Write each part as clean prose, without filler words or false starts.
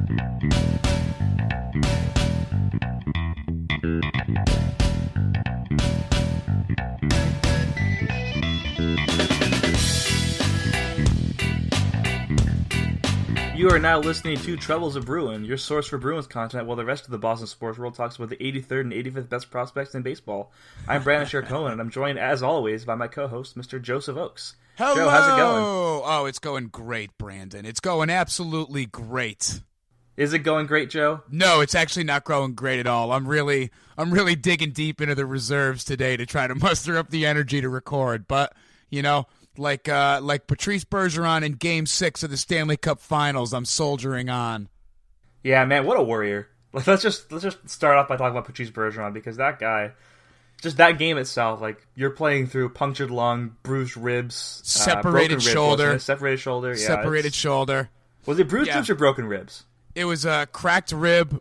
You are now listening to Troubles of Bruin, your source for Bruins content, while the rest of the Boston sports world talks about the 83rd and 85th best prospects in baseball. I'm Brandon Shercohen, and I'm joined, as always, by my co-host, Mr. Joseph Oakes. Hello! Joe, how's it going? Oh, it's going great, Brandon. It's going absolutely great. Is it going great, Joe? No, it's actually not going great at all. I'm really digging deep into the reserves today to try to muster up the energy to record. But, you know, like Patrice Bergeron in Game 6 of the Stanley Cup Finals, I'm soldiering on. Yeah, man, what a warrior. Let's just start off by talking about Patrice Bergeron, because that guy, just that game itself, like, you're playing through punctured lung, bruised ribs, separated shoulder. Separated shoulder, yeah. Separated shoulder. Was it bruised ribs or broken ribs? It was a cracked rib,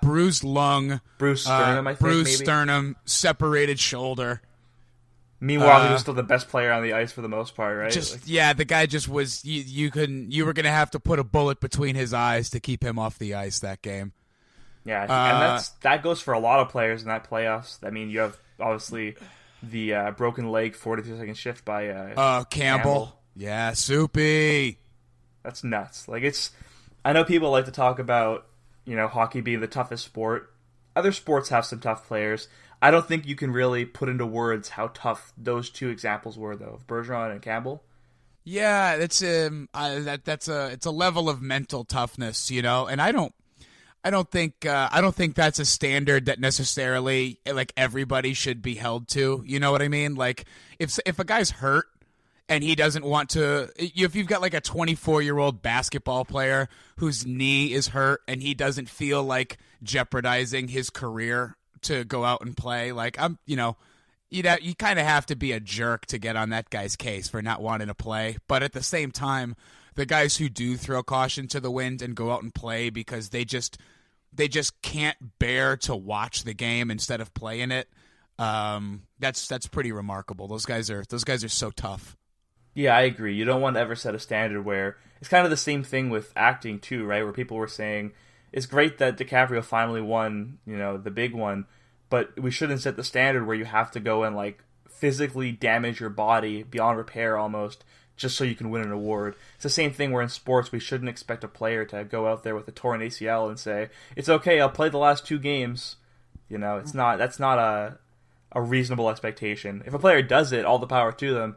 bruised lung. Bruised sternum, I think, bruised maybe? Sternum, separated shoulder. Meanwhile, he was still the best player on the ice for the most part, right? The guy just was. You were gonna have to put a bullet between his eyes to keep him off the ice that game. Yeah, and that goes for a lot of players in that playoffs. I mean, you have obviously the broken leg 42-second shift by Campbell. Yeah, Soupy. That's nuts. Like, I know people like to talk about, you know, hockey being the toughest sport. Other sports have some tough players. I don't think you can really put into words how tough those two examples were, though, of Bergeron and Campbell. Yeah, it's a level of mental toughness, you know, and I don't think that's a standard that necessarily, like, everybody should be held to. You know what I mean? Like, if a guy's hurt and he doesn't want to, if you've got like a 24-year-old basketball player whose knee is hurt and he doesn't feel like jeopardizing his career to go out and play, like, you kind of have to be a jerk to get on that guy's case for not wanting to play. But at the same time, the guys who do throw caution to the wind and go out and play because they just can't bear to watch the game instead of playing it, that's pretty remarkable. Those guys are so tough. Yeah, I agree. You don't want to ever set a standard where it's kind of the same thing with acting too, right? Where people were saying it's great that DiCaprio finally won, you know, the big one, but we shouldn't set the standard where you have to go and, like, physically damage your body beyond repair almost just so you can win an award. It's the same thing where in sports we shouldn't expect a player to go out there with a torn ACL and say, it's okay, I'll play the last 2 games. You know, that's not a reasonable expectation. If a player does it, all the power to them.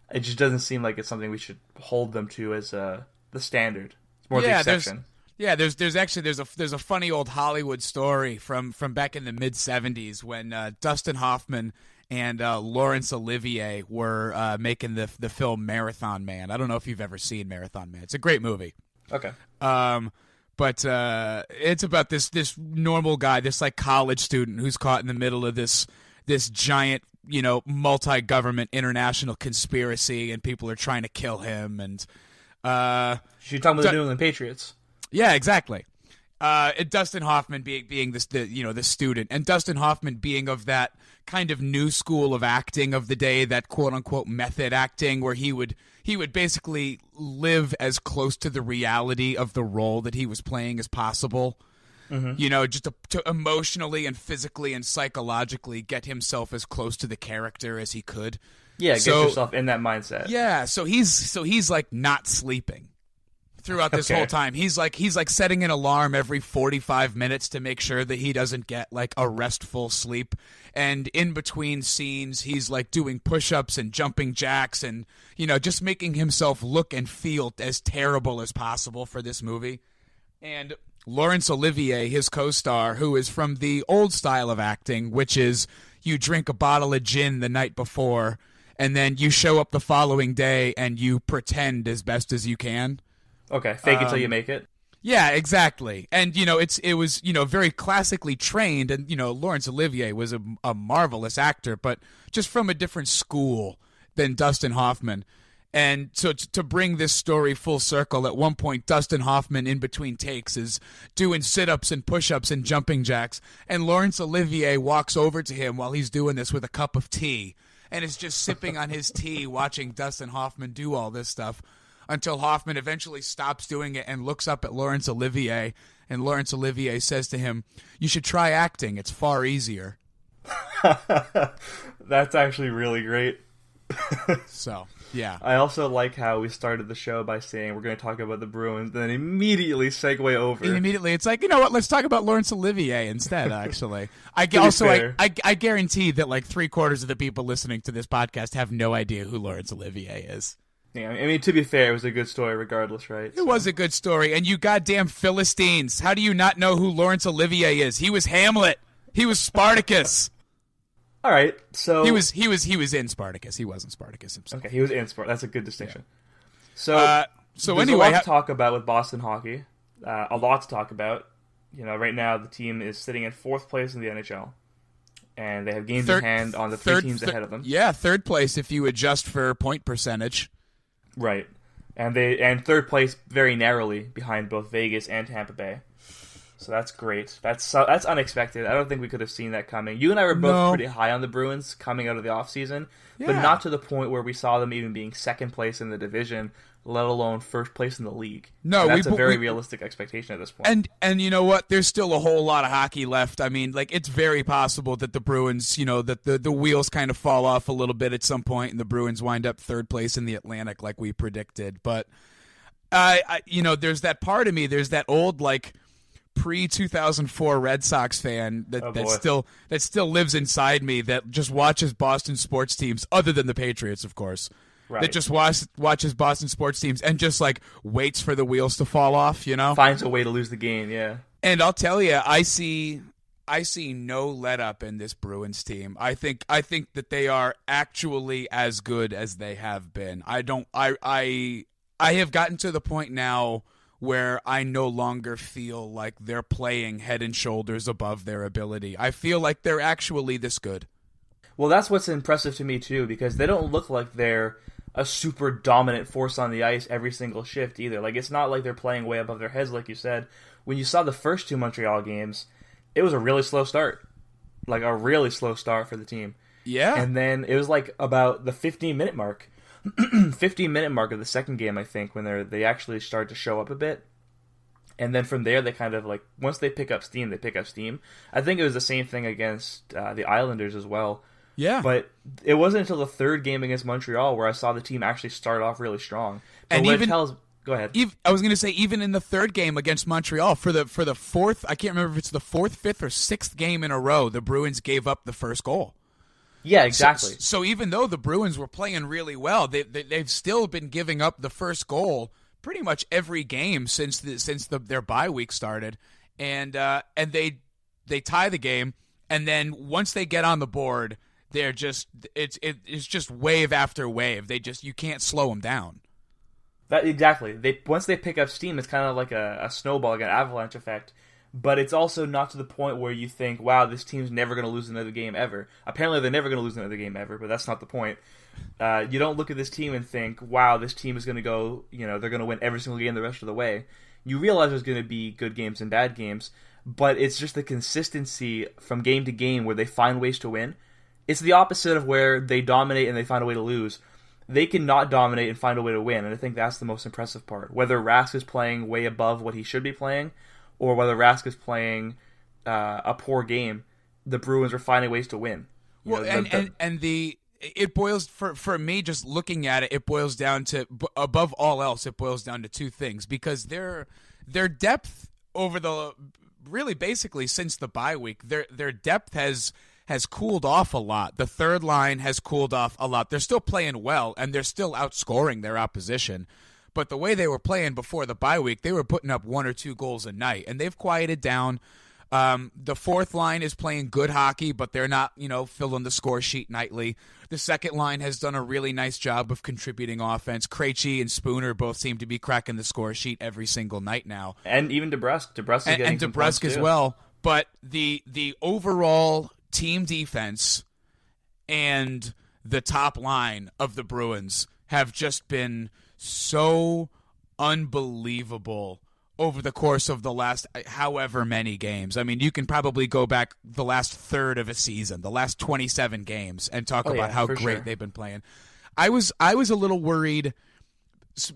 It just doesn't seem like it's something we should hold them to as the standard. It's more the exception. There's a funny old Hollywood story from back in the mid-'70s when Dustin Hoffman and Laurence Olivier were making the film Marathon Man. I don't know if you've ever seen Marathon Man. It's a great movie. Okay. But it's about this normal guy, this, like, college student who's caught in the middle of this giant, you know, multi-government international conspiracy, and people are trying to kill him. And you're talking about the New England Patriots. Yeah, exactly. Dustin Hoffman being the student, and Dustin Hoffman being of that kind of new school of acting of the day, that quote unquote method acting, where he would basically live as close to the reality of the role that he was playing as possible. Mm-hmm. You know, just to emotionally and physically and psychologically get himself as close to the character as he could. Yeah, get yourself in that mindset. Yeah, so he's like not sleeping throughout this whole time. He's like setting an alarm every 45 minutes to make sure that he doesn't get, like, a restful sleep. And in between scenes, he's, like, doing push-ups and jumping jacks and, you know, just making himself look and feel as terrible as possible for this movie. And Laurence Olivier, his co-star, who is from the old style of acting, which is you drink a bottle of gin the night before, and then you show up the following day and you pretend as best as you can. Okay, fake it till you make it. Yeah, exactly. And, you know, it was, you know, very classically trained, and, you know, Laurence Olivier was a marvelous actor, but just from a different school than Dustin Hoffman. And so to bring this story full circle, at one point, Dustin Hoffman, in between takes, is doing sit-ups and push-ups and jumping jacks, and Laurence Olivier walks over to him while he's doing this with a cup of tea, and is just sipping on his tea, watching Dustin Hoffman do all this stuff. until Hoffman eventually stops doing it and looks up at Laurence Olivier, and Laurence Olivier says to him, "You should try acting. It's far easier." That's actually really great. So, yeah. I also like how we started the show by saying we're going to talk about the Bruins, then immediately segue over. And immediately, it's like, you know what? Let's talk about Laurence Olivier instead. Actually, I guarantee that like 3/4 of the people listening to this podcast have no idea who Laurence Olivier is. Yeah, I mean, to be fair, it was a good story regardless, right? It was a good story, and you goddamn Philistines! How do you not know who Laurence Olivier is? He was Hamlet. He was Spartacus. All right, so he was in Spartacus. He wasn't Spartacus himself. Okay, he was in Spartacus. That's a good distinction. Yeah. So anyway, there's a lot to talk about with Boston hockey. A lot to talk about. You know, right now the team is sitting in 4th place in the NHL, and they have games in hand on the 3 teams ahead of them. Yeah, 3rd place if you adjust for point percentage. Right, and 3rd place very narrowly behind both Vegas and Tampa Bay. So that's great. That's unexpected. I don't think we could have seen that coming. You and I were both pretty high on the Bruins coming out of the offseason, but not to the point where we saw them even being 2nd place in the division, let alone 1st place in the league. No, that's a very realistic expectation at this point. And you know what? There's still a whole lot of hockey left. I mean, like, it's very possible that the Bruins, you know, that the wheels kind of fall off a little bit at some point, and the Bruins wind up 3rd place in the Atlantic like we predicted. But you know, there's that part of me. There's that old like pre-2004 Red Sox fan that still lives inside me, that just watches Boston sports teams, other than the Patriots, of course. Right. That just watches Boston sports teams and just like waits for the wheels to fall off, you know? Finds a way to lose the game, yeah. And I'll tell you, I see no let up in this Bruins team. I think that they are actually as good as they have been. I have gotten to the point now where I no longer feel like they're playing head and shoulders above their ability. I feel like they're actually this good. Well, that's what's impressive to me, too, because they don't look like they're a super dominant force on the ice every single shift, either. Like, it's not like they're playing way above their heads, like you said. When you saw the first 2 Montreal games, it was a really slow start. Like, a really slow start for the team. Yeah. And then it was, like, about the 15-minute mark. 15-minute mark of the second game, I think, when they actually start to show up a bit. And then from there, they kind of, like, once they pick up steam, they pick up steam. I think it was the same thing against the Islanders as well. Yeah. But it wasn't until the 3rd game against Montreal where I saw the team actually start off really strong. But go ahead. I was going to say, even in the 3rd game against Montreal, for the 4th, I can't remember if it's the 4th, 5th, or 6th game in a row, the Bruins gave up the first goal. Yeah, exactly. So even though the Bruins were playing really well, they've still been giving up the first goal pretty much every game since their bye week started, and they tie the game, and then once they get on the board, they're just it's just wave after wave. You can't slow them down. Exactly. Once they pick up steam, it's kind of like a snowball, like an avalanche effect. But it's also not to the point where you think, wow, this team's never going to lose another game ever. Apparently, they're never going to lose another game ever, but that's not the point. You don't look at this team and think, wow, this team is going to go, you know, they're going to win every single game the rest of the way. You realize there's going to be good games and bad games, but it's just the consistency from game to game where they find ways to win. It's the opposite of where they dominate and they find a way to lose. They can not dominate and find a way to win, and I think that's the most impressive part. Whether Rask is playing way above what he should be playing, or whether Rask is playing a poor game, the Bruins are finding ways to win. It boils for me, just looking at it, it boils down to, above all else, it boils down to 2 things, because their depth over the really basically since the bye week, their depth has cooled off a lot. The 3rd line has cooled off a lot. They're still playing well, and they're still outscoring their opposition. But the way they were playing before the bye week, they were putting up 1 or 2 goals a night, and they've quieted down. The 4th line is playing good hockey, but they're not, filling the score sheet nightly. The 2nd line has done a really nice job of contributing offense. Krejci and Spooner both seem to be cracking the score sheet every single night now, and even DeBrusk. DeBrusk is getting some points as too. well. But the overall team defense and the top line of the Bruins have just been so unbelievable over the course of the last however many games. I mean, you can probably go back the last third of a season, the last 27 games, and talk about how great they've been playing. I was a little worried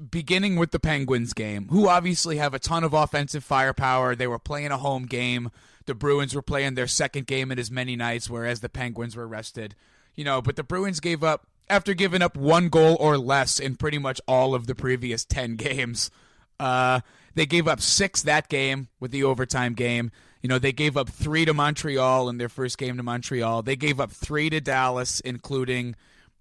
beginning with the Penguins game, who obviously have a ton of offensive firepower. They were playing a home game. The Bruins were playing their second game in as many nights, whereas the Penguins were rested. But the Bruins gave up, after giving up 1 goal or less in pretty much all of the previous 10 games. They gave up 6 that game with the overtime game. They gave up 3 to Montreal in their first game to Montreal. They gave up 3 to Dallas, including,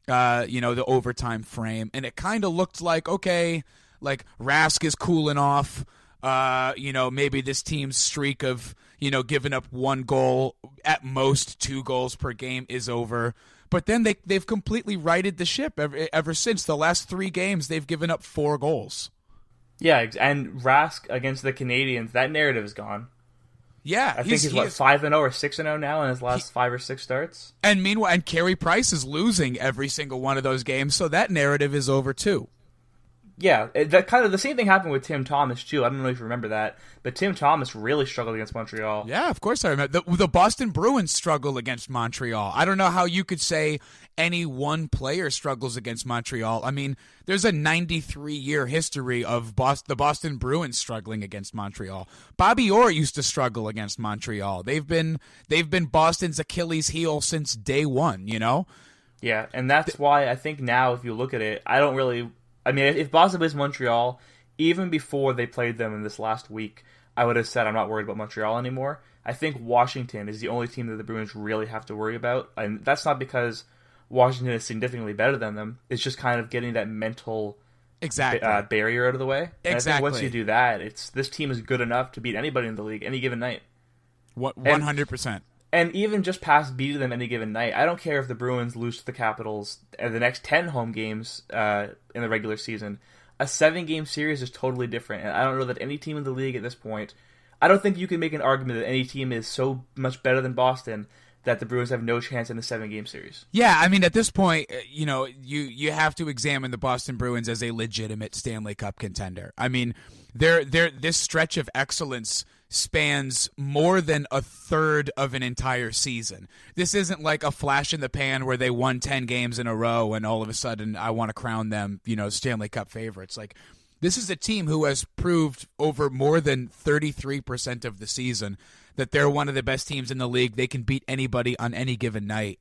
the overtime frame. And it kind of looked like, okay, like Rask is cooling off. Maybe this team's streak of, giving up 1 goal, at most 2 goals per game is over. But then they've completely righted the ship ever since. The last 3 games, they've given up 4 goals. Yeah, and Rask against the Canadiens, that narrative is gone. Yeah, I think he's 5-0 or 6-0 now in his last 5 or 6 starts. And meanwhile, Carey Price is losing every single one of those games, so that narrative is over too. Yeah, that kind of the same thing happened with Tim Thomas too. I don't know if you remember that, but Tim Thomas really struggled against Montreal. Yeah, of course I remember. The Boston Bruins struggled against Montreal. I don't know how you could say any one player struggles against Montreal. I mean, there's a 93-year history of the Boston Bruins struggling against Montreal. Bobby Orr used to struggle against Montreal. They've been Boston's Achilles heel since day one. Yeah, and that's why I think now, if you look at it, if Boston plays Montreal, even before they played them in this last week, I would have said I'm not worried about Montreal anymore. I think Washington is the only team that the Bruins really have to worry about, and that's not because Washington is significantly better than them. It's just kind of getting that mental barrier out of the way. And I think once you do that, this team is good enough to beat anybody in the league any given night. 100%. And even just past beating them any given night, I don't care if the Bruins lose to the Capitals in the next 10 home games in the regular season. A 7-game series is totally different, and I don't know that any team in the league at this point, I don't think you can make an argument that any team is so much better than Boston that the Bruins have no chance in a 7-game series. Yeah, I mean, at this point, you have to examine the Boston Bruins as a legitimate Stanley Cup contender. I mean, this stretch of excellence spans more than a third of an entire season. This isn't like a flash in the pan where they won 10 games in a row and all of a sudden I want to crown them, Stanley Cup favorites. Like, this is a team who has proved over more than 33% of the season that they're one of the best teams in the league. They can beat anybody on any given night.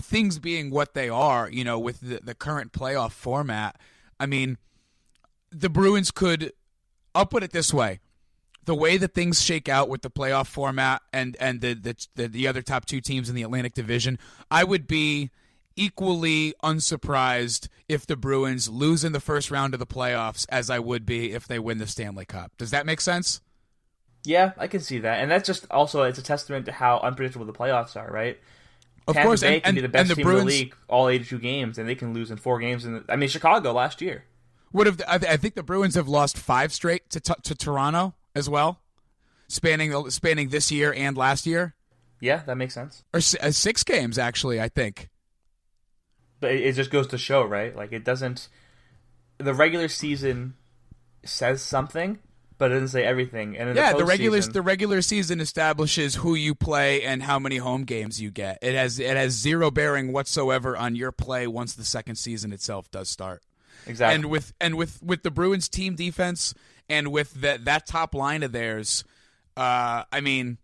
Things being what they are, with the current playoff format, I mean, the Bruins could, I'll put it this way, the way that things shake out with the playoff format and the other top 2 teams in the Atlantic Division, I would be equally unsurprised if the Bruins lose in the first round of the playoffs as I would be if they win the Stanley Cup. Does that make sense? Yeah, I can see that. And that's just also, it's a testament to how unpredictable the playoffs are, right? Of course, Tampa Bay can be the best team in the league all 82 games, and they can lose in 4 games. Chicago last year. I think the Bruins have lost 5 straight to Toronto as well, spanning this year and last year. Yeah, that makes sense. Or 6 games, actually, I think. But it just goes to show, right? Like, it doesn't... The regular season says something, but it doesn't say everything. And the regular season establishes who you play and how many home games you get. It has zero bearing whatsoever on your play once the second season itself does start. Exactly. And with the Bruins team defense and with that top line of theirs, I mean,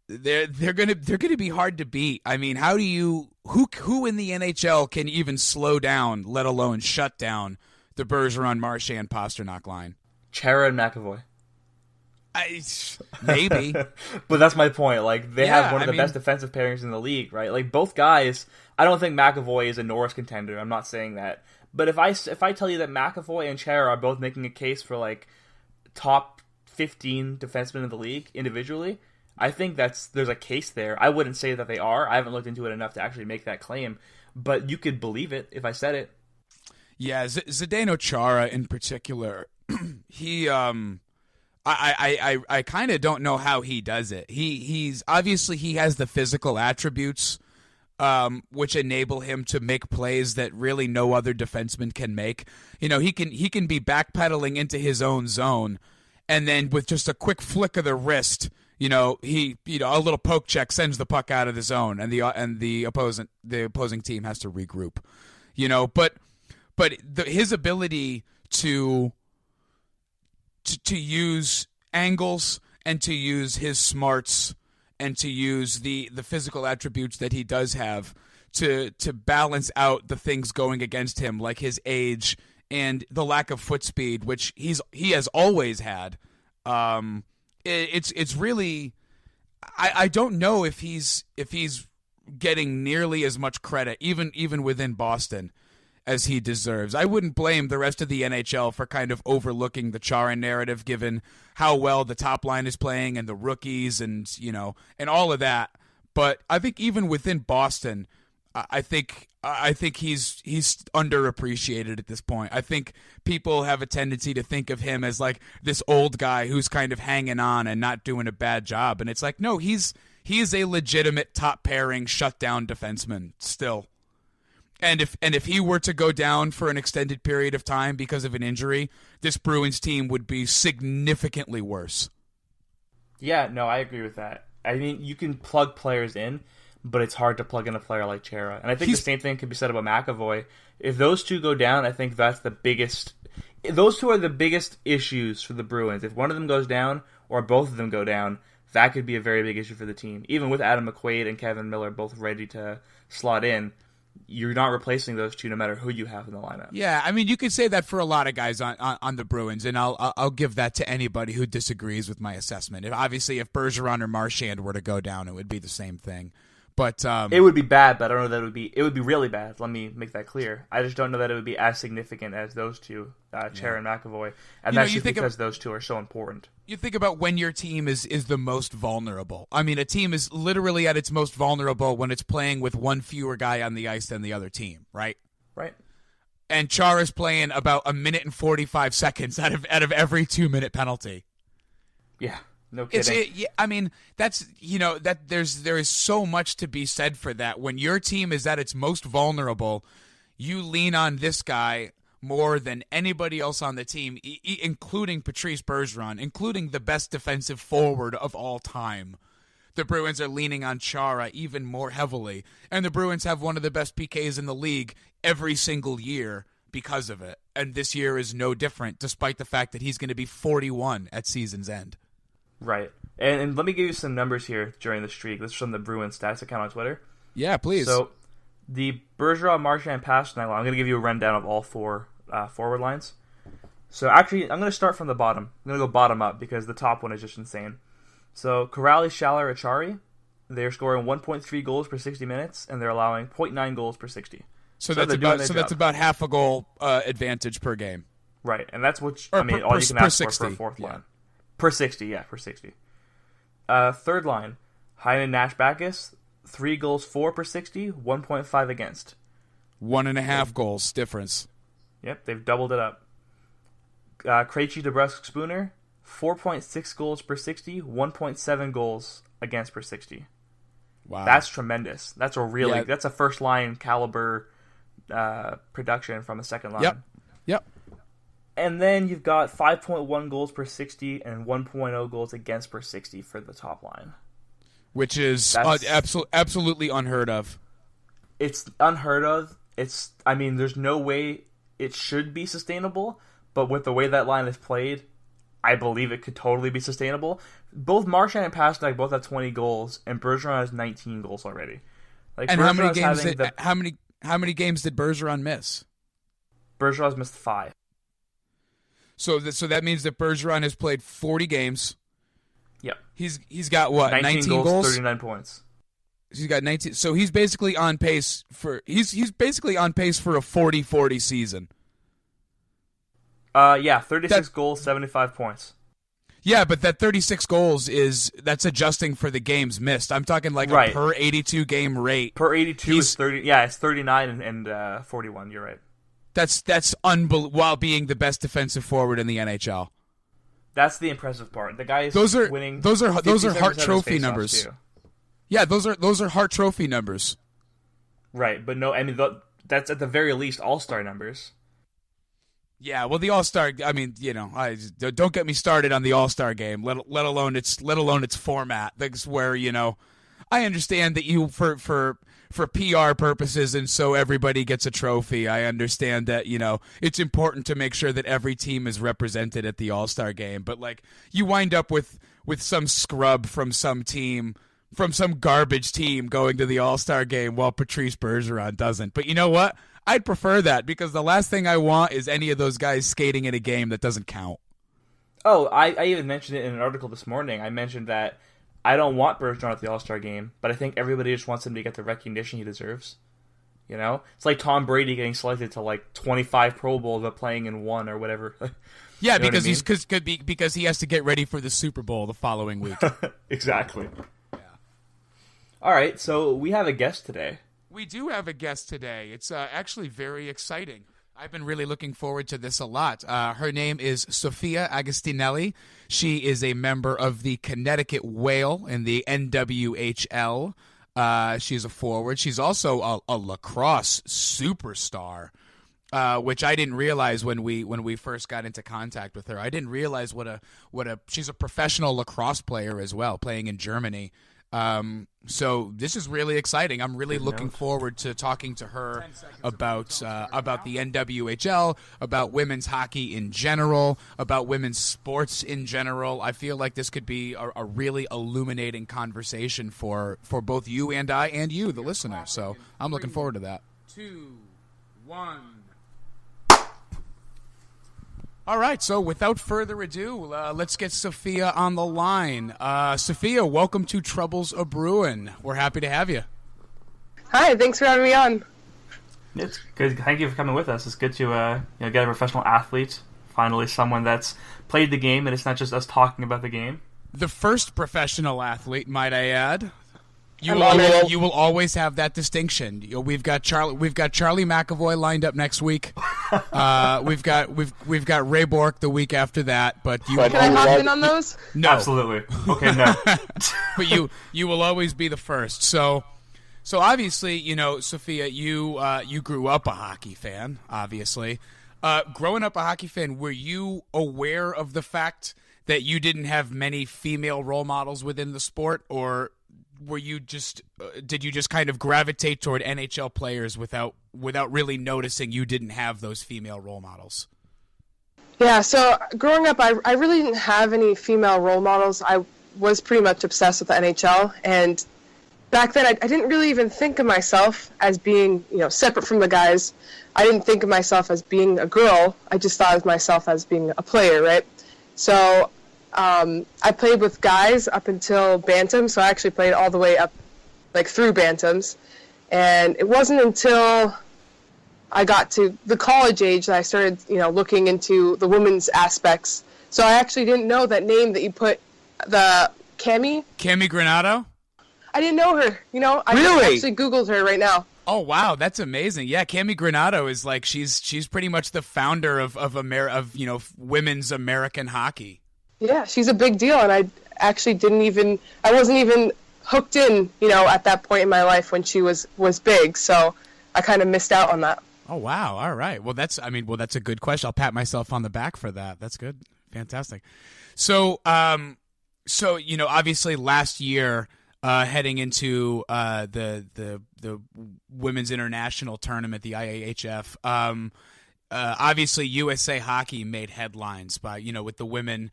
they're gonna be hard to beat. I mean, how do you who in the NHL can even slow down, let alone shut down the Bergeron, Marchand, Pasternak line? Chara and McAvoy. Maybe. But that's my point. Like, they have one of the best defensive pairings in the league, right? Like, both guys, I don't think McAvoy is a Norris contender. I'm not saying that. But if I tell you that McAvoy and Chara are both making a case for, like, top 15 defensemen in the league individually, I think there's a case there. I wouldn't say that they are. I haven't looked into it enough to actually make that claim. But you could believe it if I said it. Yeah, Zdeno Chara in particular, he I kind of don't know how he does it. He's obviously he has the physical attributes which enable him to make plays that really no other defenseman can make. He can be backpedaling into his own zone, and then with just a quick flick of the wrist, a little poke check sends the puck out of the zone, and the opposing team has to regroup. but his ability to use angles and to use his smarts and to use the physical attributes that he does have to balance out the things going against him, like his age and the lack of foot speed, which he has always had. It's really, I don't know if he's getting nearly as much credit, even within Boston, as he deserves. I wouldn't blame the rest of the NHL for kind of overlooking the Chara narrative, given how well the top line is playing and the rookies and all of that. But I think even within Boston, I think he's underappreciated at this point. I think people have a tendency to think of him as like this old guy who's kind of hanging on and not doing a bad job. And it's like, no, he is a legitimate top pairing shutdown defenseman still. And if he were to go down for an extended period of time because of an injury, this Bruins team would be significantly worse. Yeah, no, I agree with that. I mean, you can plug players in, but it's hard to plug in a player like Chara. And I think the same thing can be said about McAvoy. If those two go down, I think that's the biggest... Those two are the biggest issues for the Bruins. If one of them goes down, or both of them go down, that could be a very big issue for the team. Even with Adam McQuaid and Kevin Miller both ready to slot in, you're not replacing those two no matter who you have in the lineup. Yeah, I mean, you could say that for a lot of guys on the Bruins, and I'll give that to anybody who disagrees with my assessment. Obviously, if Bergeron or Marchand were to go down, it would be the same thing. But it would be bad, but I don't know that it would be really bad. Let me make that clear. I just don't know that it would be as significant as those two, Chara and McAvoy, and that's just because those two are so important. You think about when your team is the most vulnerable. I mean, a team is literally at its most vulnerable when it's playing with one fewer guy on the ice than the other team, right? Right. And Chara's playing about 1 minute and 45 seconds out of every 2-minute penalty. Yeah. No kidding. I mean, that's that there is so much to be said for that. When your team is at its most vulnerable, you lean on this guy more than anybody else on the team, including Patrice Bergeron, including the best defensive forward of all time. The Bruins are leaning on Chara even more heavily, and the Bruins have one of the best PKs in the league every single year because of it. And this year is no different, despite the fact that he's going to be 41 at season's end. Right. And let me give you some numbers here during the streak. This is from the Bruins stats account on Twitter. Yeah, please. So, the Bergeron, Marchand, Pastrnak line, I'm going to give you a rundown of all four forward lines. So, actually, I'm going to start from the bottom. I'm going to go bottom up because the top one is just insane. So, Corrali, Schaller, Achari, they're scoring 1.3 goals per 60 minutes, and they're allowing 0.9 goals per 60. So that's about half a goal advantage per game. Right, and that's what all you can ask for a fourth line. Per 60, yeah, per 60. Third line, Heinen, Nash, Backus, 3 goals, 4 per 60, 1.5 against. 1.5 goals difference. Yep, they've doubled it up. Krejci, DeBrusk, Spooner, 4.6 goals per 60, 1.7 goals against per 60. Wow. That's tremendous. That's a first line caliber production from a second line. Yep. And then you've got 5.1 goals per 60 and 1.0 goals against per 60 for the top line. Which is absolutely unheard of. It's unheard of. There's no way it should be sustainable, but with the way that line is played, I believe it could totally be sustainable. Both Marchand and Pastrnak both have 20 goals, and Bergeron has 19 goals already. And how many games did Bergeron miss? Bergeron's missed 5. So that means that Bergeron has played 40 games. Yep. He's got what? 19 goals, 39 points. He's got 19. So he's basically on pace for he's basically on pace for a 40-40 season. 36 goals, 75 points. Yeah, but that 36 goals that's adjusting for the games missed. I'm talking like a per 82 game rate. Per 82 is 30. Yeah, it's 39 and 41. You're right. That's unbelievable. While being the best defensive forward in the NHL. That's the impressive part. The guy is winning. Those are Hart Trophy numbers. Too. Yeah, those are Hart Trophy numbers. Right, but no, I mean that's at the very least All-Star numbers. Yeah, well, the All-Star. I mean, don't get me started on the All-Star game. Let alone its format. That's where I understand that you for for PR purposes and so everybody gets a trophy. I understand that, it's important to make sure that every team is represented at the All-Star game. But, like, you wind up with some scrub from some team, from some garbage team going to the All-Star game while Patrice Bergeron doesn't. But you know what? I'd prefer that because the last thing I want is any of those guys skating in a game that doesn't count. Oh, I even mentioned it in an article this morning. I mentioned that I don't want Bergeron at the All-Star game, but I think everybody just wants him to get the recognition he deserves. It's like Tom Brady getting selected to like 25 Pro Bowls but playing in one or whatever. Yeah, because because he has to get ready for the Super Bowl the following week. Exactly. Yeah. All right, so we have a guest today. We do have a guest today. It's actually very exciting. I've been really looking forward to this a lot. Her name is Sophia Agostinelli. She is a member of the Connecticut Whale in the NWHL. She's a forward. She's also a lacrosse superstar, which I didn't realize when we first got into contact with her. I didn't realize what a she's a professional lacrosse player as well, playing in Germany. So this is really exciting. I'm really looking forward to talking to her about the NWHL, about women's hockey in general, about women's sports in general. I feel like this could be a really illuminating conversation for both you and I and you, the listener. So I'm looking forward to that. 2, 1. All right, so without further ado, let's get Sophia on the line. Sophia, welcome to Troubles a Bruin. We're happy to have you. Hi, thanks for having me on. It's good. Thank you for coming with us. It's good to get a professional athlete, finally someone that's played the game, and it's not just us talking about the game. The first professional athlete, might I add. You will always have that distinction. We've got Charlie McAvoy lined up next week. We've got Ray Bork the week after that. But can I hop in on those? No, absolutely. Okay, no. But you will always be the first. So obviously, Sophia, you grew up a hockey fan. Obviously, growing up a hockey fan, were you aware of the fact that you didn't have many female role models within the sport, or did you just kind of gravitate toward NHL players without really noticing you didn't have those female role models? Yeah, so growing up, I really didn't have any female role models. I was pretty much obsessed with the NHL, and back then I didn't really even think of myself as being, separate from the guys. I didn't think of myself as being a girl. I just thought of myself as being a player, right? So I played with guys up until Bantam, so I actually played all the way up, like, through Bantams. And it wasn't until I got to the college age that I started, looking into the women's aspects. So I actually didn't know that name that you put, the Cami Granato? I didn't know her, I Really? actually Googled her right now. Oh wow, that's amazing! Yeah, Cami Granato is like she's pretty much the founder of women's American hockey. Yeah, she's a big deal, and I actually I wasn't even hooked in, at that point in my life when she was big, so I kind of missed out on that. Oh, wow, all right. Well, that's a good question. I'll pat myself on the back for that. That's good. Fantastic. So, obviously last year, heading into the Women's International Tournament, the IAHF, obviously USA Hockey made headlines by, with the women,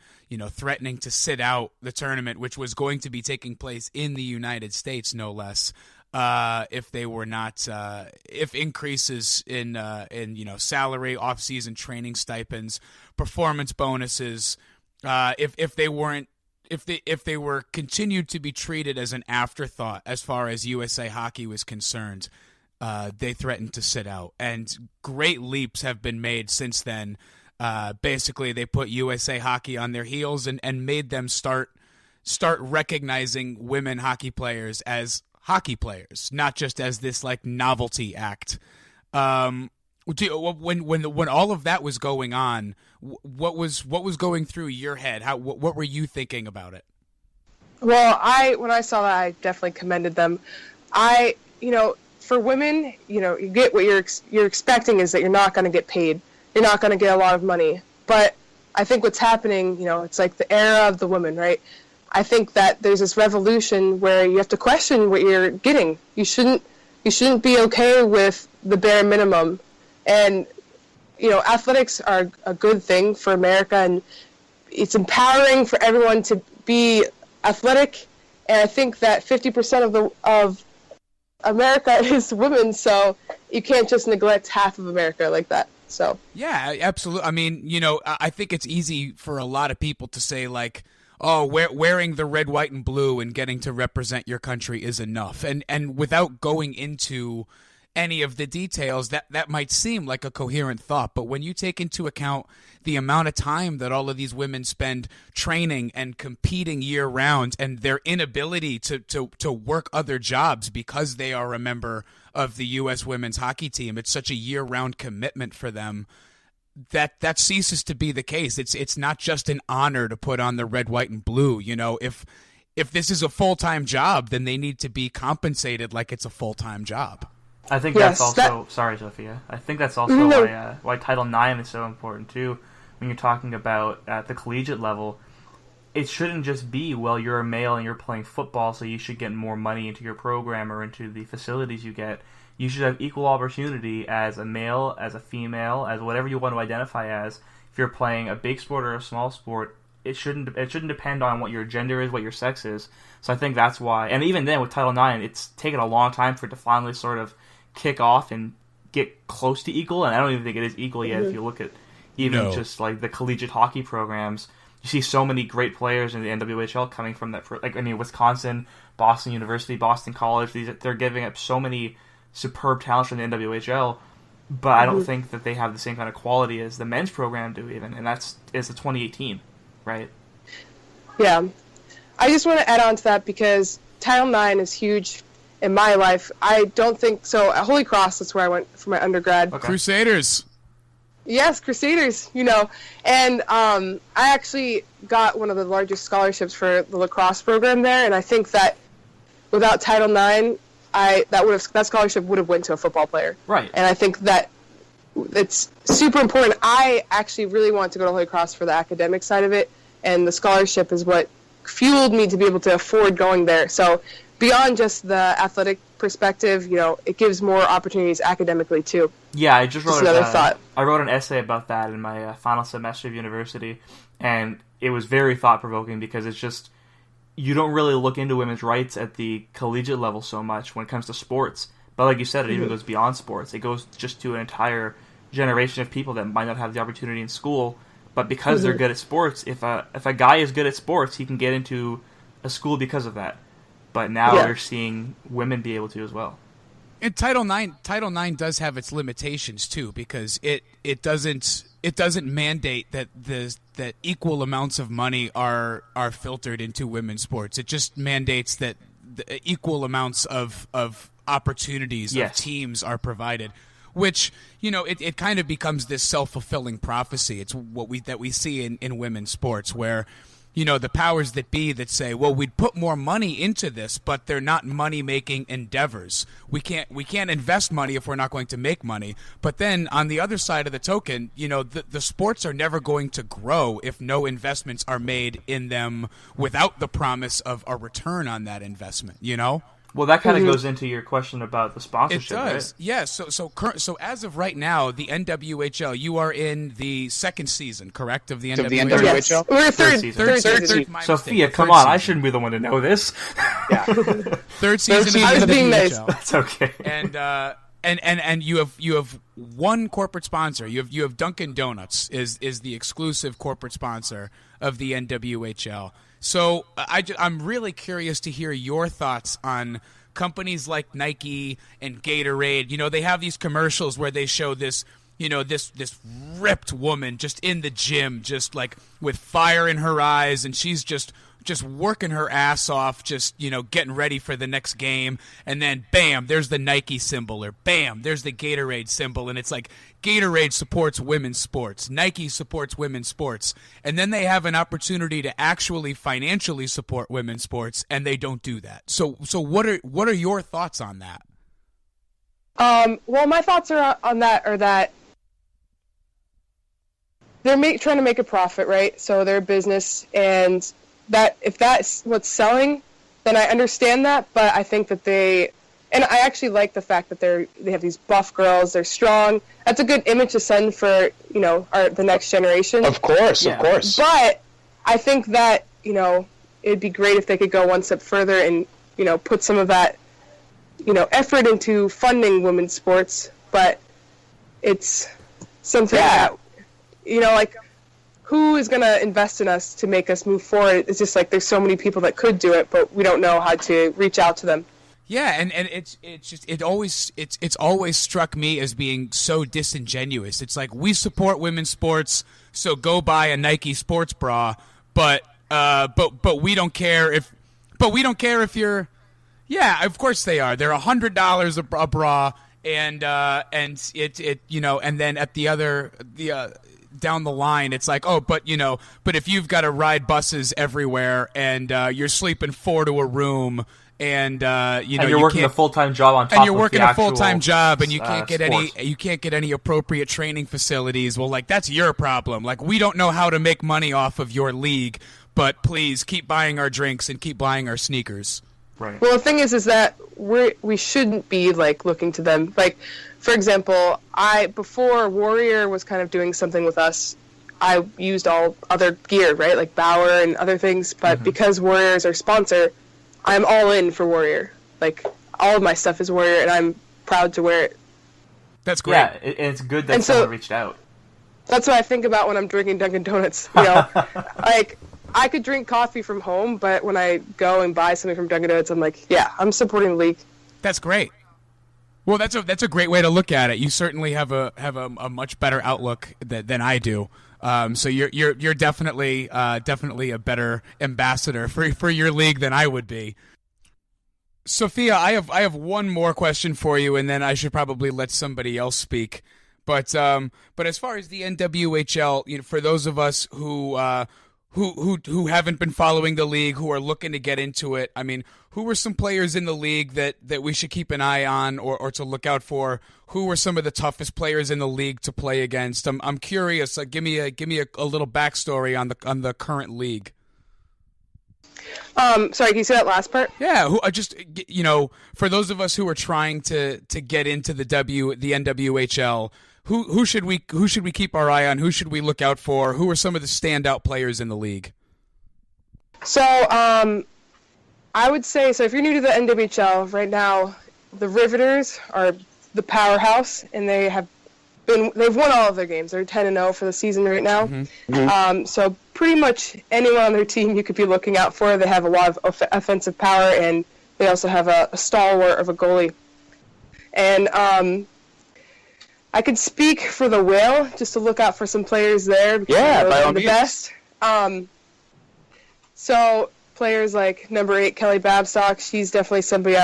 threatening to sit out the tournament, which was going to be taking place in the United States, no less, if they were not, if increases in salary, off-season training stipends, performance bonuses, if they were continued to be treated as an afterthought as far as USA Hockey was concerned, they threatened to sit out. And great leaps have been made since then. Basically, they put USA Hockey on their heels and made them start recognizing women hockey players as hockey players, not just as this like novelty act. When all of that was going on, what was going through your head? What were you thinking about it? Well, when I saw that, I definitely commended them. For women, you get what you're expecting is that you're not going to get paid. You're not going to get a lot of money. But I think what's happening, it's like the era of the women, right? I think that there's this revolution where you have to question what you're getting. You shouldn't you shouldn't be okay with the bare minimum. And, athletics are a good thing for America, and it's empowering for everyone to be athletic. And I think that 50% of America is women, so you can't just neglect half of America like that. So yeah, absolutely. I mean, I think it's easy for a lot of people to say like, oh, wearing the red, white, and blue and getting to represent your country is enough. And without going into any of the details, that might seem like a coherent thought. But when you take into account the amount of time that all of these women spend training and competing year round, and their inability to work other jobs because they are a member of the U.S. women's hockey team, it's such a year-round commitment for them that ceases to be the case. It's not just an honor to put on the red, white, and blue. If this is a full-time job, then they need to be compensated like it's a full-time job. I think that's also... Sorry, Sophia. I think that's also why Title IX is so important, too. When you're talking about at the collegiate level, it shouldn't just be, well, you're a male and you're playing football, so you should get more money into your program or into the facilities you get. You should have equal opportunity as a male, as a female, as whatever you want to identify as. If you're playing a big sport or a small sport, it shouldn't depend on what your gender is, what your sex is. So I think that's why. And even then, with Title IX, it's taken a long time for it to finally sort of kick off and get close to equal. And I don't even think it is equal yet. If you look at even just like the collegiate hockey programs, you see so many great players in the NWHL coming from that. Wisconsin, Boston University, Boston College. They're giving up so many superb talents from the NWHL, but I don't think that they have the same kind of quality as the men's program do even, and it's the 2018, right? Yeah. I just want to add on to that because Title IX is huge in my life. I don't think so. At Holy Cross, that's where I went for my undergrad. Okay. Crusaders. Yes, Crusaders, And I actually got one of the largest scholarships for the lacrosse program there, and I think that without Title IX, that scholarship would have went to a football player. Right. And I think that it's super important. I actually really want to go to Holy Cross for the academic side of it, and the scholarship is what fueled me to be able to afford going there. So beyond just the athletic perspective, it gives more opportunities academically too. Yeah, I just wrote another thought. I wrote an essay about that in my final semester of university, and it was very thought-provoking because it's just, you don't really look into women's rights at the collegiate level so much when it comes to sports. But like you said, it even goes beyond sports. It goes just to an entire generation of people that might not have the opportunity in school, but because they're good at sports, if a guy is good at sports, he can get into a school because of that. But now we're seeing women be able to as well. And Title IX does have its limitations too, because it doesn't mandate that equal amounts of money are filtered into women's sports. It just mandates that the equal amounts of opportunities of teams are provided, which it kind of becomes this self-fulfilling prophecy. It's what we see in women's sports, where the powers that be that say, well, we'd put more money into this, but they're not money-making endeavors. We can't invest money if we're not going to make money. But then on the other side of the token, the sports are never going to grow if no investments are made in them without the promise of a return on that investment, Well, that kind of goes into your question about the sponsorship, It does, right? yes. So as of right now, the NWHL, you are in the second season, correct, of the NWHL? Yes. We're third season. season. Sophia, come on, I shouldn't be the one to know this. Yeah. Third season of the NWHL. That's okay. And you have one corporate sponsor. You have Dunkin' Donuts is the exclusive corporate sponsor of the NWHL. So I'm really curious to hear your thoughts on companies like Nike and Gatorade. They have these commercials where they show this, this ripped woman just in the gym, just like with fire in her eyes, and she's just working her ass off, just, getting ready for the next game. And then, bam, there's the Nike symbol, or bam, there's the Gatorade symbol. And it's like, Gatorade supports women's sports. Nike supports women's sports. And then they have an opportunity to actually financially support women's sports, and they don't do that. So what are your thoughts on that? Well, my thoughts on that are that they're trying to make a profit, right? So they're a business, and that if that's what's selling, then I understand that, but I think that they And I actually like the fact that they have these buff girls. They're strong. That's a good image to send for, the next generation. Of course. But I think that, it'd be great if they could go one step further and, put some of that, effort into funding women's sports. But it's something that, who is going to invest in us to make us move forward? It's just like there's so many people that could do it, but we don't know how to reach out to them. Yeah, and it's always struck me as being so disingenuous. It's like, we support women's sports, so go buy a Nike sports bra, but we don't care if you're. Yeah, of course they are. They're $100 a bra, and and then at the down the line, it's like, but if you've got to ride buses everywhere and you're sleeping 4 to a room. And you're working a full-time job on top and you're of working the a full-time job, and you can't get sport. any appropriate training facilities. Well, like, that's your problem. Like, we don't know how to make money off of your league, but please keep buying our drinks and keep buying our sneakers. Right. Well, the thing is that we shouldn't be like looking to them. Like, for example, before Warrior was kind of doing something with us, I used all other gear, right, like Bauer and other things. But because Warrior is our sponsor, I'm all in for Warrior. Like, all of my stuff is Warrior, and I'm proud to wear it. That's great. Yeah, it's good that someone reached out. That's what I think about when I'm drinking Dunkin' Donuts. Like, I could drink coffee from home, but when I go and buy something from Dunkin' Donuts, I'm like, yeah, I'm supporting the league. That's great. Well, that's a great way to look at it. You certainly have a much better outlook than I do. So you're definitely a better ambassador for your league than I would be. Sophia, I have one more question for you, and then I should probably let somebody else speak. But as far as the NWHL, for those of us who haven't been following the league, who are looking to get into it, I mean, who were some players in the league that we should keep an eye on or to look out for? Who were some of the toughest players in the league to play against? I'm curious. Give me a little backstory on the current league. Sorry, can you say that last part? Yeah, for those of us who are trying to get into the NWHL, who should we keep our eye on? Who should we look out for? Who are some of the standout players in the league? So, I would say, if you're new to the NWHL right now, the Riveters are the powerhouse, and they've won all of their games. They're 10-0 for the season right now. So pretty much anyone on their team you could be looking out for. They have a lot of offensive power, and they also have a stalwart of a goalie. And I could speak for the Whale, just to look out for some players there. Yeah, by all means. The best. So players like number 8, Kelly Babstock, she's definitely somebody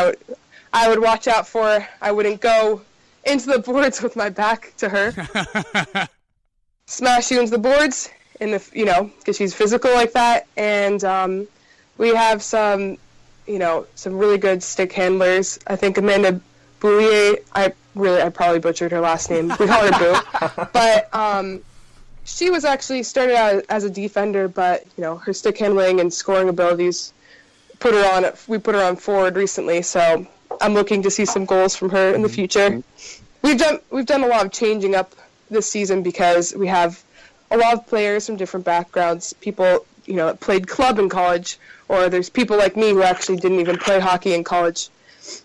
I would watch out for. I wouldn't go into the boards with my back to her. Smash you into the boards, because she's physical like that. And we have some really good stick handlers. I think Amanda Boulier, I probably butchered her last name. We call her Boo. But she was actually started out as a defender, but her stick handling and scoring abilities we put her on forward recently, so I'm looking to see some goals from her in the future. We've done a lot of changing up this season because we have a lot of players from different backgrounds, people that played club in college, or there's people like me who actually didn't even play hockey in college.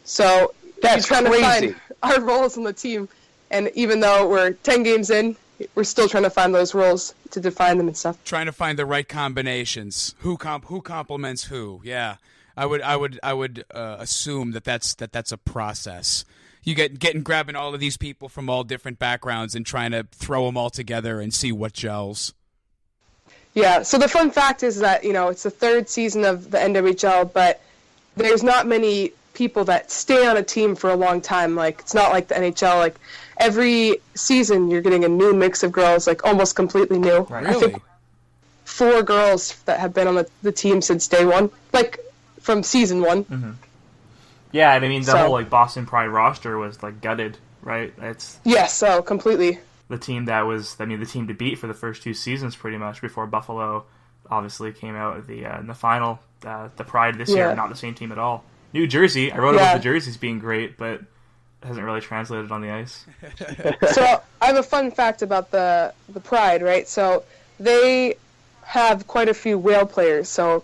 So that's we're trying crazy. to find our roles on the team, and even though we're 10 games in, we're still trying to find those roles to define them and stuff. Trying to find the right combinations. Who complements who? Yeah, I would assume that's a process. You grabbing all of these people from all different backgrounds and trying to throw them all together and see what gels. Yeah. So the fun fact is that it's the third season of the NWHL, but there's not many people that stay on a team for a long time. Like, it's not like the NHL. Like, every season you're getting a new mix of girls, like almost completely new. Right. I think 4 girls that have been on the team since day one, like from season 1. Mm-hmm. Yeah, and I mean the whole Boston Pride roster was gutted, right? So completely. The team the team to beat for the first 2 seasons, pretty much, before Buffalo obviously came out in the final. The Pride this year, not the same team at all. New Jersey. I wrote about the jerseys being great, but it hasn't really translated on the ice. So I have a fun fact about the Pride, right? So they have quite a few Whale players. So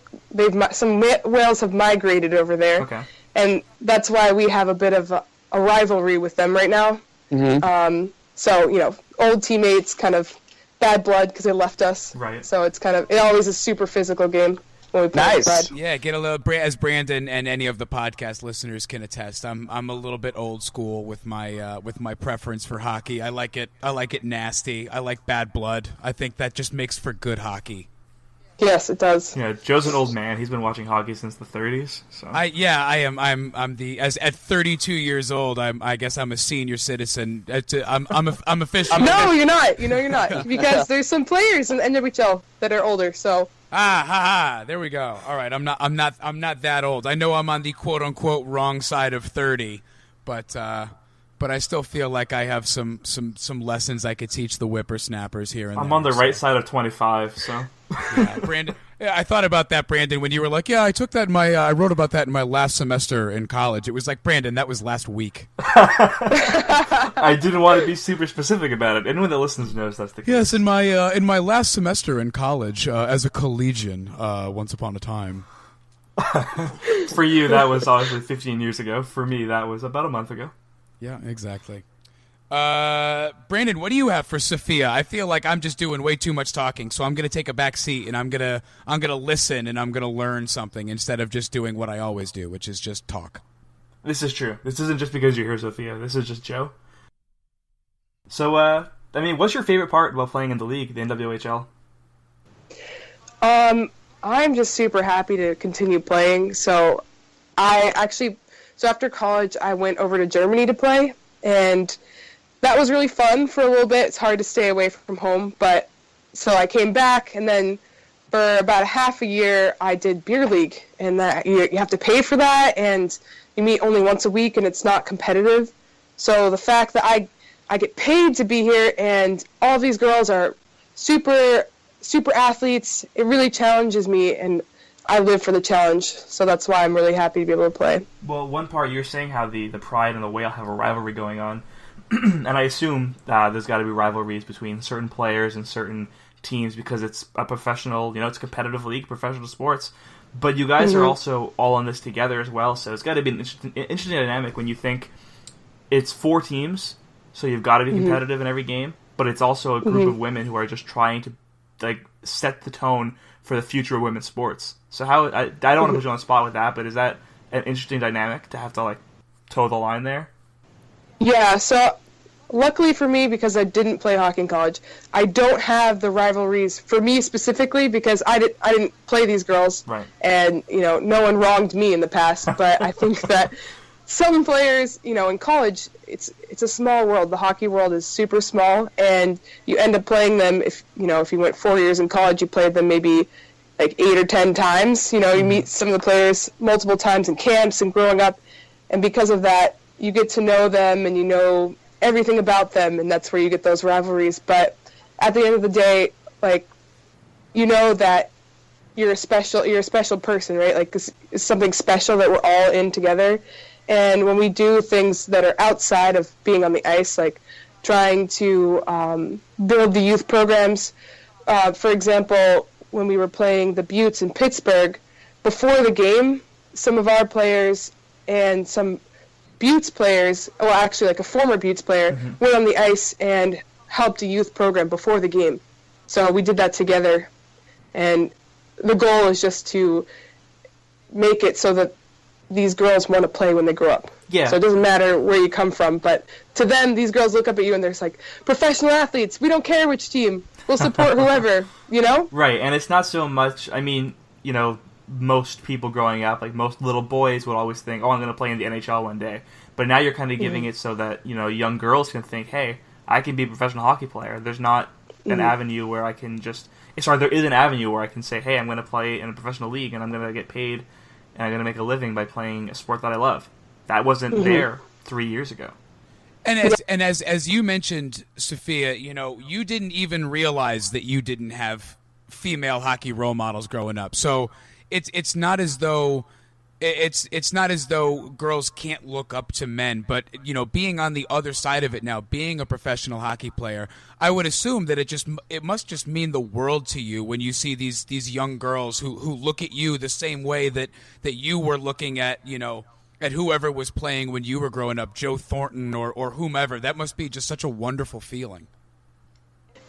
some Whales have migrated over there. Okay. And that's why we have a bit of a rivalry with them right now. Mm-hmm. So, old teammates, kind of bad blood because they left us. Right. So it always a super physical game when we play Pride. Yeah, get a little, as Brandon and any of the podcast listeners can attest, I'm a little bit old school with my preference for hockey. I like it nasty. I like bad blood. I think that just makes for good hockey. Yes, it does. Yeah, Joe's an old man. He's been watching hockey since the 30s. So. I am. I'm at 32 years old. I guess I'm a senior citizen. I'm officially. No, you're not. You're not because there's some players in the NWHL that are older. So. There we go. All right, I'm not that old. I know I'm on the quote unquote wrong side of 30, but I still feel like I have some lessons I could teach the whippersnappers here. I'm on the right side of 25, so. Yeah, Brandon. Yeah, I thought about that, Brandon, when you were like, "Yeah, I took that in my. I wrote about that in my last semester in college." It was like, Brandon, that was last week. I didn't want to be super specific about it. Anyone that listens knows that's the case. Yes, in my last semester in college as a collegian, once upon a time. For you, that was obviously 15 years ago. For me, that was about a month ago. Yeah, exactly. Brandon, what do you have for Sophia? I feel like I'm just doing way too much talking, so I'm going to take a back seat and I'm going to listen and I'm going to learn something instead of just doing what I always do, which is just talk. This is true. This isn't just because you're here, Sophia. This is just Joe. So, what's your favorite part about playing in the league, the NWHL? I'm just super happy to continue playing. So after college, I went over to Germany to play, and that was really fun for a little bit. It's hard to stay away from home, but so I came back, and then for about a half a year, I did beer league, and that you have to pay for that, and you meet only once a week, and it's not competitive. So the fact that I get paid to be here, and all these girls are super athletes, it really challenges me, and I live for the challenge. So that's why I'm really happy to be able to play. Well, one part, you're saying how the Pride and the Whale have a rivalry going on. And I assume there's got to be rivalries between certain players and certain teams because it's a professional, it's a competitive league, professional sports. But you guys are also all on this together as well, so it's got to be an interesting dynamic when you think it's 4 teams, so you've got to be competitive in every game, but it's also a group of women who are just trying to set the tone for the future of women's sports. So I don't want to put you on the spot with that, but is that an interesting dynamic to have to toe the line there? Yeah, so luckily for me, because I didn't play hockey in college, I don't have the rivalries for me specifically because I didn't play these girls. Right. And, no one wronged me in the past. But I think that some players, in college, it's a small world. The hockey world is super small, and you end up playing them if you went 4 years in college, you played them maybe 8 or 10 times. You meet some of the players multiple times in camps and growing up, and because of that, you get to know them and you know everything about them, and that's where you get those rivalries. But at the end of the day, that you're a special person, right? This is something special that we're all in together. And when we do things that are outside of being on the ice, like trying to build the youth programs, for example, when we were playing the Buttes in Pittsburgh, before the game, some of our players and some Buttes players, well, actually, a former Buttes player, went on the ice and helped a youth program before the game. So we did that together. And the goal is just to make it so that these girls want to play when they grow up. Yeah. So it doesn't matter where you come from, but to them, these girls look up at you and they're just professional athletes. We don't care which team. We'll support whoever, Right, and it's not so much, most people growing up, most little boys would always think, I'm going to play in the NHL one day. But now you're kind of giving it so that, young girls can think, hey, I can be a professional hockey player. There's not an avenue where I can there is an avenue where I can say, hey, I'm going to play in a professional league and I'm going to get paid and I'm going to make a living by playing a sport that I love. That wasn't there 3 years ago. And as you mentioned, Sophia, you didn't even realize that you didn't have female hockey role models growing up. So it's not as though it's not as though girls can't look up to men, but being on the other side of it now, being a professional hockey player, I would assume that it must just mean the world to you when you see these young girls who look at you the same way that you were looking at at whoever was playing when you were growing up, Joe Thornton or whomever. That must be just such a wonderful feeling.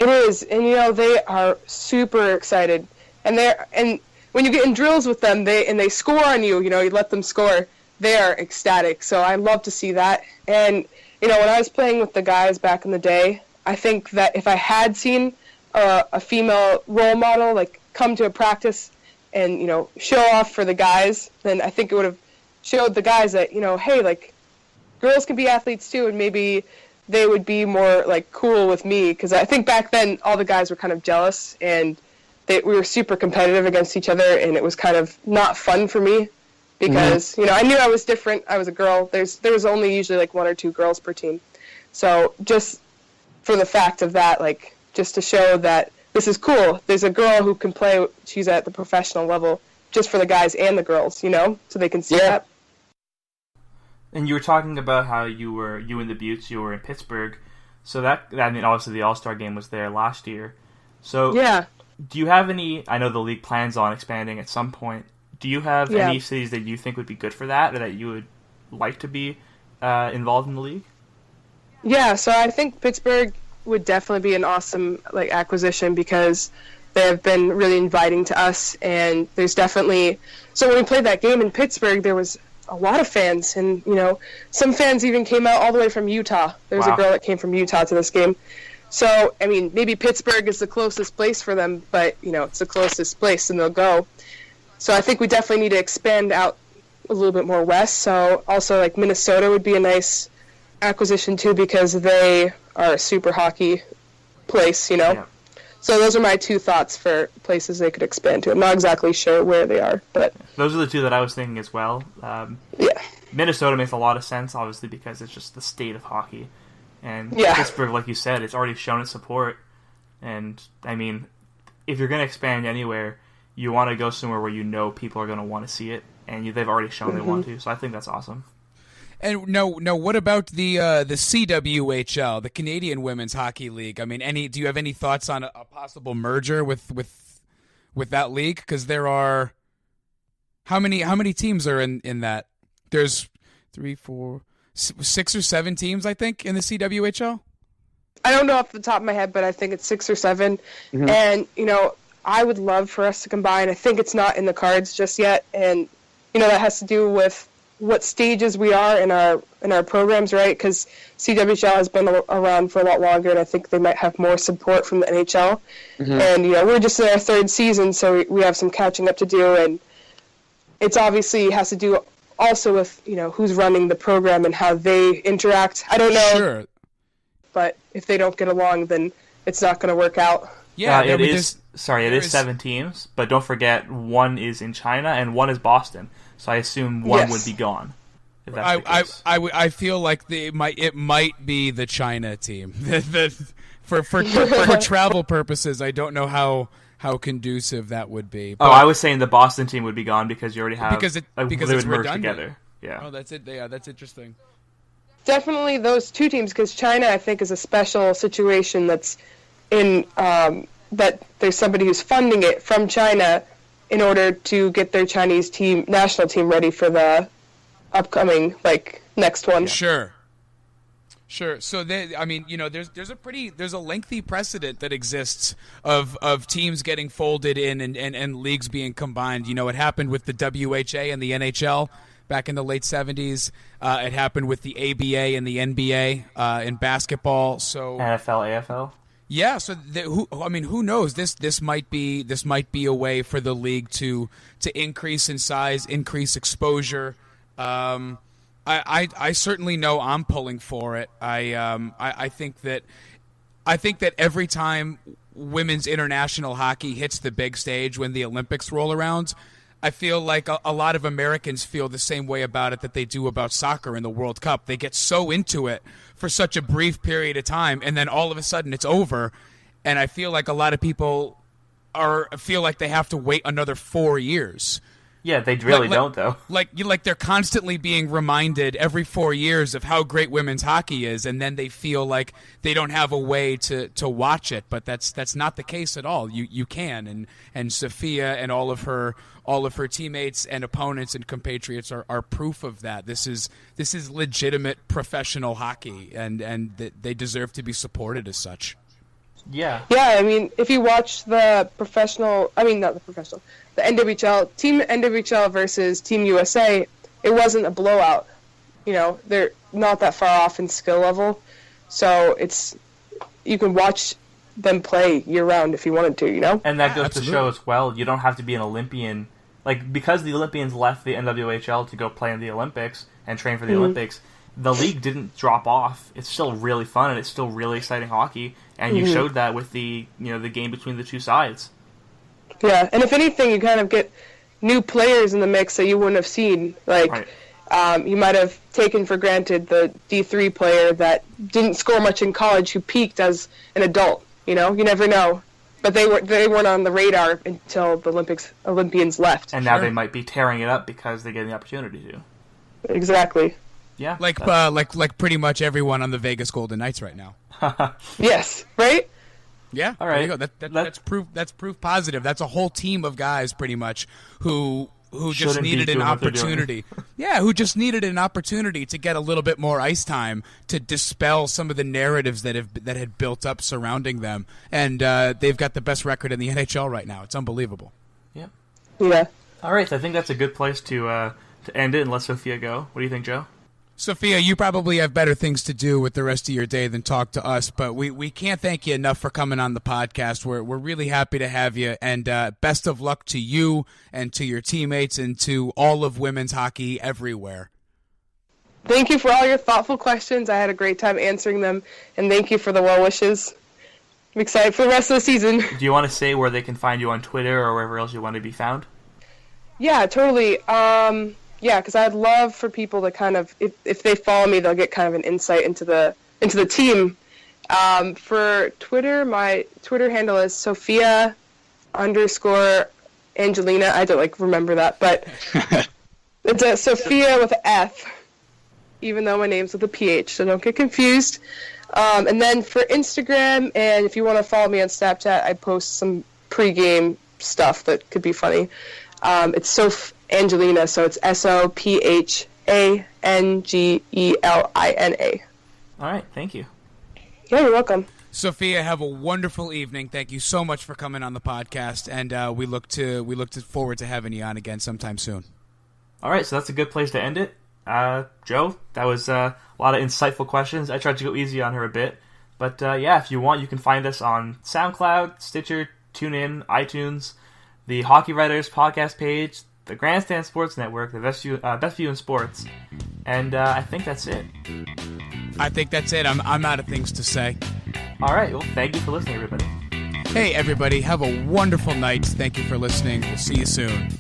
It is, and they are super excited, and when you get in drills with them, they score on you. You let them score. They are ecstatic. So I love to see that. And when I was playing with the guys back in the day, I think that if I had seen a female role model like come to a practice and show off for the guys, then I think it would have showed the guys that hey, like girls can be athletes too, and maybe they would be more like cool with me, because I think back then all the guys were kind of jealous and we were super competitive against each other, and it was kind of not fun for me because I knew I was different. I was a girl. There was only usually like 1 or 2 girls per team, so just for the fact of that, like just to show that this is cool. There's a girl who can play. She's at the professional level, just for the guys and the girls, so they can see that. And you were talking about how you in the Buttes, you were in Pittsburgh, so obviously the All-Star game was there last year. So yeah. Do you have any, I know the league plans on expanding at some point, do you have any cities that you think would be good for that, or that you would like to be involved in the league? Yeah, so I think Pittsburgh would definitely be an awesome acquisition, because they have been really inviting to us, and there's definitely, so when we played that game in Pittsburgh, there was a lot of fans, and some fans even came out all the way from Utah. There was a girl that came from Utah to this game. So, I mean, maybe Pittsburgh is the closest place for them, but, it's the closest place, and they'll go. So I think we definitely need to expand out a little bit more west. So also, Minnesota would be a nice acquisition, too, because they are a super hockey place, Yeah. So those are my 2 thoughts for places they could expand to. I'm not exactly sure where they are, but... Those are the 2 that I was thinking as well. Minnesota makes a lot of sense, obviously, because it's just the state of hockey. And Pittsburgh, like you said, it's already shown its support. And, I mean, if you're going to expand anywhere, you want to go somewhere where people are going to want to see it. And they've already shown they want to. So I think that's awesome. And no, what about the CWHL, the Canadian Women's Hockey League? I mean, do you have any thoughts on a possible merger with that league? Because there are... How many teams are in that? There's 3, 4... 6 or 7 teams, I think, in the CWHL? I don't know off the top of my head, but I think it's 6 or 7. Mm-hmm. And, I would love for us to combine. I think it's not in the cards just yet. And, that has to do with what stages we are in our programs, right? Because CWHL has been around for a lot longer, and I think they might have more support from the NHL. Mm-hmm. And, we're just in our 3rd season, so we have some catching up to do. And it's obviously has to do also with, who's running the program and how they interact. I don't know. Sure. But if they don't get along, then it's not going to work out. Yeah, it is 7 teams, but don't forget 1 is in China and 1 is Boston. So I assume 1 would be gone. If that's the case. I feel like it might be the China team. For travel purposes, I don't know how conducive that would be. But, I was saying the Boston team would be gone because you already have because they it's would merge redundant. together. Yeah. Oh, that's it. Yeah, that's interesting. Definitely those 2 teams, because China, I think, is a special situation that's in that there's somebody who's funding it from China in order to get their Chinese national team ready for the upcoming next one. Sure. So there's a lengthy precedent that exists of teams getting folded in and leagues being combined. It happened with the WHA and the NHL back in the late 70s. It happened with the ABA and the NBA in basketball. So NFL, AFL. Yeah, so who knows? This might be a way for the league to increase in size, increase exposure. I certainly know I'm pulling for it. I think that every time women's international hockey hits the big stage when the Olympics roll around, I feel like a lot of Americans feel the same way about it that they do about soccer in the World Cup. They get so into it for such a brief period of time, and then all of a sudden it's over. And I feel like a lot of people feel like they have to wait another 4 years Yeah, they really don't, though. Like they're constantly being reminded every 4 years of how great women's hockey is, and then they feel like they don't have a way to watch it. But that's not the case at all. You can, and Sophia and all of her teammates and opponents and compatriots are proof of that. This is legitimate professional hockey, and they deserve to be supported as such. Yeah. Yeah, I mean, if you watch the NWHL, Team NWHL versus Team USA, it wasn't a blowout. You know, they're not that far off in skill level. So you can watch them play year-round if you wanted to, you know? And that goes Absolutely. to show as well, you don't have to be an Olympian. Like, because the Olympians left the NWHL to go play in the Olympics and train for the Olympics, the league didn't drop off. It's still really fun, and it's still really exciting hockey, and you showed that with the game between the two sides. Yeah, and if anything, you kind of get new players in the mix that you wouldn't have seen. Like, you might have taken for granted the D3 player that didn't score much in college who peaked as an adult. You know, you never know. But they weren't on the radar until the Olympians left. And now they might be tearing it up because they get the opportunity to. Exactly. Yeah. Like pretty much everyone on the Vegas Golden Knights right now. Yes, right? Yeah. All right. There you go. That's proof. That's proof positive. That's a whole team of guys, pretty much, who just needed an opportunity. Yeah, who just needed an opportunity to get a little bit more ice time to dispel some of the narratives that had built up surrounding them. And they've got the best record in the NHL right now. It's unbelievable. Yeah. Yeah. All right. So I think that's a good place to end it and let Sophia go. What do you think, Joe? Sophia, you probably have better things to do with the rest of your day than talk to us, but we can't thank you enough for coming on the podcast. We're really happy to have you, and best of luck to you and to your teammates and to all of women's hockey everywhere. Thank you for all your thoughtful questions. I had a great time answering them, and thank you for the well wishes. I'm excited for the rest of the season. Do you want to say where they can find you on Twitter or wherever else you want to be found? Yeah, totally. Yeah, because I'd love for people to kind of, if they follow me, they'll get kind of an insight into the team. For Twitter, my Twitter handle is Sophia _ Angelina. I don't remember that, but it's a Sophia with an F, even though my name's with a PH, so don't get confused. And then for Instagram, and if you want to follow me on Snapchat, I post some pregame stuff that could be funny. It's Soph Angelina, so it's SOPHANGELINA. All right, thank you. Yeah, you're welcome. Sophia, have a wonderful evening. Thank you so much for coming on the podcast, and we look forward to having you on again sometime soon. All right, so that's a good place to end it. Joe, that was a lot of insightful questions. I tried to go easy on her a bit, but yeah, if you want, you can find us on SoundCloud, Stitcher, TuneIn, iTunes, the Hockey Writers podcast page, the Grandstand Sports Network, the Best View in Sports, and I think that's it. I'm out of things to say. All right, well, thank you for listening, everybody. Hey, everybody, have a wonderful night. Thank you for listening. We'll see you soon.